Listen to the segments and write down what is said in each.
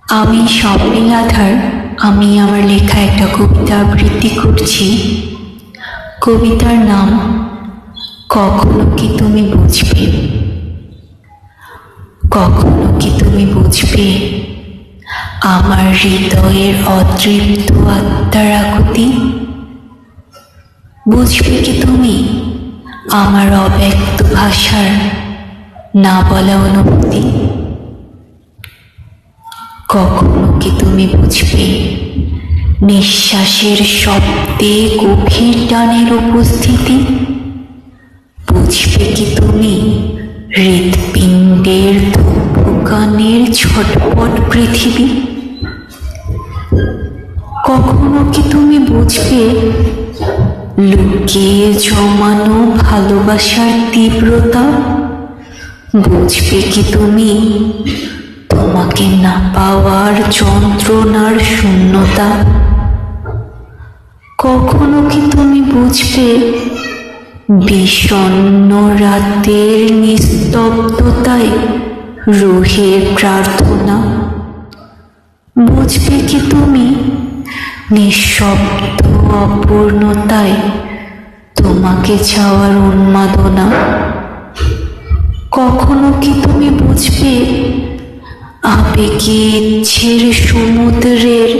আমি স্বপ্নীল আধার। আমি আমার লেখা একটা কবিতা আবৃত্তি করছি। কবিতার নাম কখনো কি তুমি বুঝবে। কখনো কি তুমি বুঝবে আমার হৃদয়ের অতৃপ্ত আত্মার আকুতি। বুঝবে কি তুমি আমার অব্যক্ত ভাষার না বলা অনুভূতি। কখনো কি তুমি বুঝবে নিঃশ্বাসের শব্দে গভীর টানের উপস্থিতি। বুঝবে কি তুমি হৃৎপিণ্ডের ধূপকানের ছটপট পৃথিবী। কখনো কি তুমি বুঝবে লুকিয়ে জমানো ভালোবাসার তীব্রতা। বুঝবে কি তুমি তোমাকে না পাওয়ার যন্ত্রণার শূন্যতা। কখনো কি তুমি বুঝবে বিষণ্ণ রাতের নিস্তব্ধতায় রুহের প্রার্থনা। বুঝবে কি তুমি নিঃশব্দ অপূর্ণতায় তোমাকে চাওয়ার উন্মাদনা। কখনো কি তুমি বুঝবে আবেগে ইচ্ছের সমুদ্রের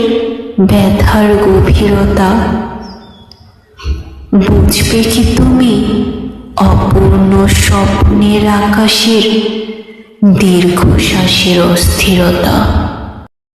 ব্যথার গভীরতা। বুঝবে কি তুমি অপূর্ণ স্বপ্নের আকাশের দীর্ঘশ্বাসের অস্থিরতা।